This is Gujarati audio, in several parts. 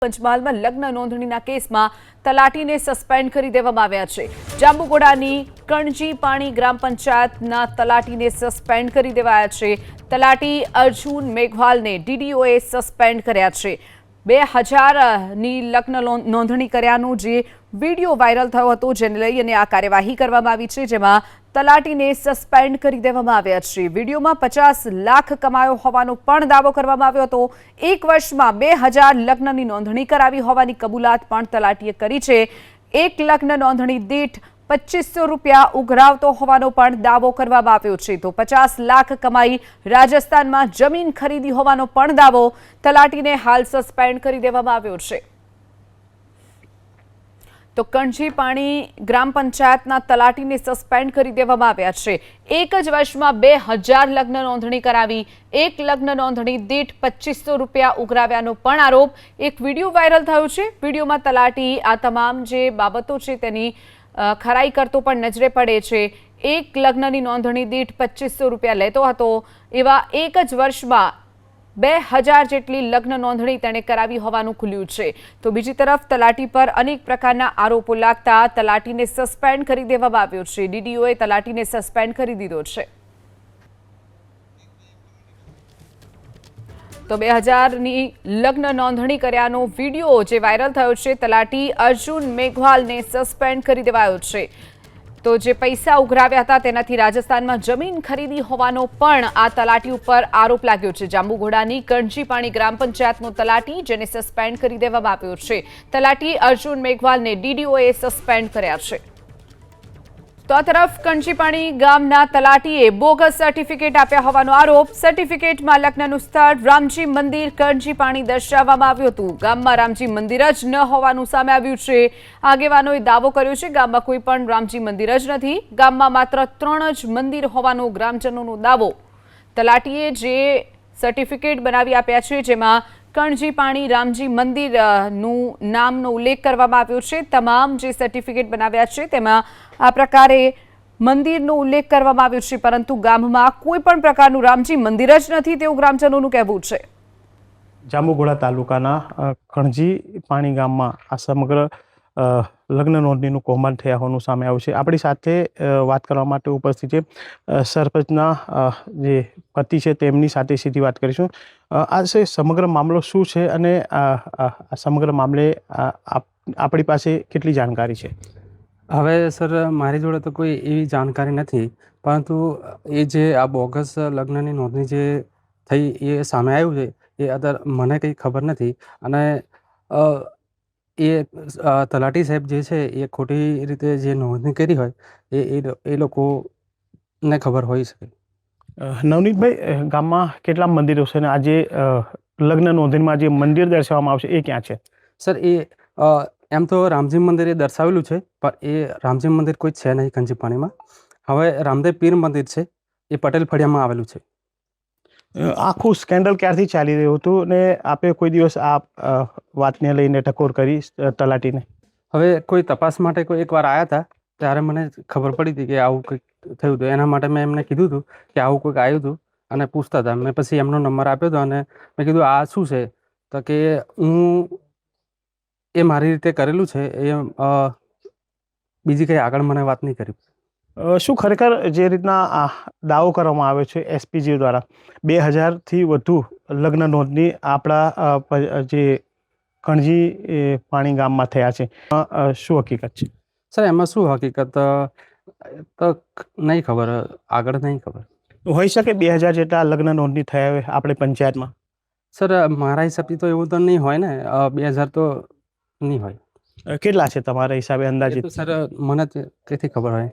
પંચમહાલમાં લગ્ન નોંધણીના કેસમાં તલાટીને સસ્પેન્ડ કરી દેવામાં આવ્યા છે। જાંબુઘોડાની કણજી પાણી ગ્રામ પંચાયતના તલાટીને સસ્પેન્ડ કરી દેવાયા છે। તલાટી અર્જુન મેઘવાલને ડીડીઓએ સસ્પેન્ડ કર્યા છે। 2000ની લગ્ન નોંધણી કર્યાનો જે વિડીયો વાયરલ થયો હતો, જેને લઈને આ કાર્યવાહી કરવામાં આવી છે, જેમાં તલાટીને સસ્પેન્ડ કરી દેવામાં આવ્યા છે। વિડીયોમાં 50 લાખ કમાયો હોવાનો પણ દાવો કરવામાં આવ્યો હતો। એક વર્ષમાં 2000 લગ્નની નોંધણી કરાવી હોવાની કબૂલાત પણ તલાટીએ કરી છે। એક લગ્ન નોંધણી દીઠ 2500 રૂપિયા ઉઘરાવતો હોવાનો પણ દાવો કરવામાં આવ્યો છે। તો 50 લાખ કમાઈ રાજસ્થાનમાં જમીન ખરીદી હોવાનો પણ દાવો તલાટીને હાલ સસ્પેન્ડ કરી દેવામાં આવ્યો છે। તો કણજી પાણી ગ્રામ પંચાયતના તલાટીને સસ્પેન્ડ કરી દેવામાં આવ્યા છે। એક જ વર્ષમાં 2000 લગ્ન નોંધણી કરાવી, એક લગ્ન નોંધણી દીઠ 2500 રૂપિયા ઉઘરાવ્યાનો પણ આરોપ એક વિડીયો વાયરલ થયો છે। વિડીયોમાં તલાટી આ તમામ જે બાબતો છે તેની ખરાઈ કરતો પણ નજરે પડે છે। એક લગ્નની નોંધણી દીઠ 2500 રૂપિયા લેતો હતો, એવા એક જ વર્ષમાં 2000 જેટલી લગ્ન નોંધણી તેણે કરાવી હોવાનું ખુલ્યું છે। તો બીજી તરફ તલાટી પર અનેક પ્રકારના આરોપો લાગતા તલાટીને સસ્પેન્ડ કરી દેવામાં આવ્યો છે। ડીડીઓએ તલાટીને સસ્પેન્ડ કરી દીધો છે। તો 2000ની લગ્ન નોંધણી કર્યાનો વિડીયો જે વાયરલ થયો છે, તલાટી અર્જુન મેઘવાલને સસ્પેન્ડ કરી દેવાયો છે। તો જે પૈસા ઉઘરાવ્યા હતા તેનાથી રાજસ્થાનમાં જમીન ખરીદી હોવાનો પણ આ તલાટી ઉપર આરોપ લાગ્યો છે। જાંબુઘોડાની કણજી પાણી ગ્રામ પંચાયતનો તલાટી, જેને સસ્પેન્ડ કરી દેવામાં આવ્યો છે। તલાટી અર્જુન મેઘવાલને ડીડીઓએ સસ્પેન્ડ કર્યા છે। તો આ તરફ કણજી પાણી ગામના તલાટીએ બોગસ સર્ટિફિકેટ આપ્યા હોવાનો આરોપ। સર્ટિફિકેટમાં લગ્નનું સ્થળ રામજી મંદિર કણજી પાણી દર્શાવવામાં આવ્યું હતું। ગામમાં રામજી મંદિર જ ન હોવાનું સામે આવ્યું છે। આગેવાનોએ દાવો કર્યો છે ગામમાં કોઈ પણ રામજી મંદિર જ નથી। ગામમાં માત્ર 3 જ મંદિર હોવાનો ગ્રામજનોનો દાવો। તલાટીએ જે સર્ટિફિકેટ બનાવી આપ્યા છે, જેમાં કણજી પાણી રામજી મંદિરનું નામનો ઉલ્લેખ કરવામાં આવ્યો છે। તમામ જે સર્ટિફિકેટ બનાવ્યા છે તેમાં આ પ્રકારે મંદિરનો ઉલ્લેખ કરવામાં આવ્યો છે, પરંતુ ગામમાં કોઈ પણ પ્રકારનું રામજી મંદિર જ નથી તેવું ગ્રામજનોનું કહેવું છે। જાંબુઘોડા તાલુકાના કણજી પાણી ગામમાં આ સમગ્ર લગ્ન નોંધણીનું કૌભાંડ થયા હોવાનું સામે આવ્યું છે। આપણી સાથે વાત કરવા માટે ઉપસ્થિત છે સરપંચના જે પતિ છે, તેમની સાથે સીધી વાત કરીશું। આ સમગ્ર મામલો શું છે અને આ સમગ્ર મામલે આપણી પાસે કેટલી જાણકારી છે? હવે સર, મારી જોડે તો કોઈ એવી જાણકારી નથી, પરંતુ એ જે આ બોગસ લગ્નની નોંધણી જે થઈ એ સામે આવ્યું છે, એ અત્યારે મને કંઈ ખબર નથી। અને એ તલાટી સાહેબ જે છે એ ખોટી રીતે જે નોંધણી કરી હોય એ લોકોને ખબર હોઈ શકે। નવનીતભાઈ, ગામમાં કેટલા મંદિરો છે અને આજે લગ્ન નોંધણીમાં જે મંદિર દર્શાવવામાં આવશે એ ક્યાં છે? સર, એ એમ તો રામજી મંદિર એ દર્શાવેલું છે, પણ એ રામજી મંદિર કોઈ છે નહીં કણજી પાણીમાં। હવે રામદેવ પીર મંદિર છે, એ પટેલ ફળિયામાં આવેલું છે। આખું સ્કેન્ડલ ક્યારથી ચાલી રહ્યું હતું ને આપે કોઈ દિવસ આ વાતને લઈને ટકોર કરી તલાટીને? હવે કોઈ તપાસ માટે કોઈ એકવાર આવ્યા હતા, ત્યારે મને ખબર પડી હતી કે આવું કંઈક થયું હતું। એના માટે મેં એમને કીધું હતું કે આવું કોઈક આવ્યું હતું અને પૂછતા હતા। મેં પછી એમનો નંબર આપ્યો હતો અને મેં કીધું આ શું છે, તો કે હું એ મારી રીતે કરેલું છે, એ બીજી કંઈ આગળ મને વાત નહીં કરી। શું ખરેખર જે રીતના દાવો કરવામાં આવ્યો છે એસપીજી દ્વારા 2000થી વધુ લગ્ન નોંધણી આપણા જે કણજી પાણી ગામમાં થયા છે, શું હકીકત છે? સર, એમાં શું હકીકત તો નહીં ખબર, આગળ નહીં ખબર। હોઈ શકે 2000 જેટલા લગ્ન નોંધણી થયા હોય આપણે પંચાયતમાં? સર, મારા હિસાબથી તો એવું તો નહીં હોય ને, 2000 તો નહીં હોય। કેટલા છે તમારા હિસાબે અંદાજિત? સર, મને તેથી ખબર હોય,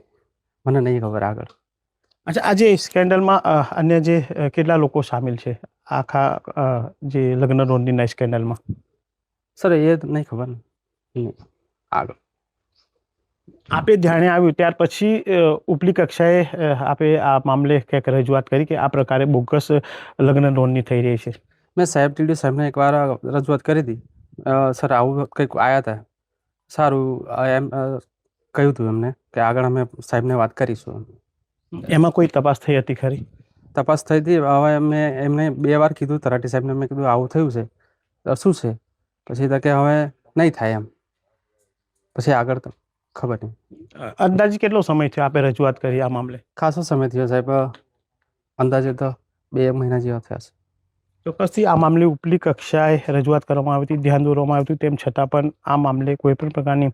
મને નહીં ખબર આગળ। અચ્છા, આજે સ્કેન્ડલમાં અન્ય જે કેટલા લોકો સામેલ છે આખા જે લગ્ન નોંધણીના સ્કેન્ડલમાં? સર, એ નહીં ખબર નહીં આગળ। આપે ધ્યાને આવ્યું ત્યાર પછી ઉપલી કક્ષાએ આપે આ મામલે કંઈક રજૂઆત કરી કે આ પ્રકારે બોગસ લગ્ન નોંધણી થઈ રહી છે? મેં સાહેબ ટીડી સાહેબને એકવાર રજૂઆત કરી હતી। સર, આવું કંઈક આવ્યા હતા, સારું એમ કહ્યું હતું એમને કે આગળ અમે સાહેબને વાત કરીશું। એમાં કોઈ તપાસ થઈ હતી ખરી? તપાસ થઈ હતી। હવે મેં એમને 2 વાર કીધું તલાટી સાહેબને, મેં કીધું આવું થયું છે, શું છે? પછી તો કે હવે નહીં થાય એમ, પછી આગળ તો ખબર નહીં. અંદાજે કેટલો સમય થયો આપે રજૂઆત કરી આ મામલે? ખાસો સમય થયો સાહેબ, અંદાજે તો 2 મહિના જેવા થયા છે. ચોક્કસથી આ મામલે ઉપલી કક્ષાએ રજૂઆત કરવામાં આવી હતી, ધ્યાન દોરવામાં આવ્યું હતું, તેમ છતાં પણ આ મામલે કોઈ પણ પ્રકારની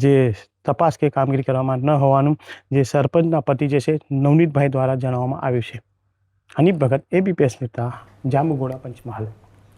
જે તપાસ કે કામગીરી કરવામાં ન હોવાનું જે સરપંચના પતિ જે છે નવનીતભાઈ દ્વારા જણાવવામાં આવ્યું છે. હનીફ ભગત, ABP ન્યૂઝ, જાંબુઘોડા, પંચમહાલ.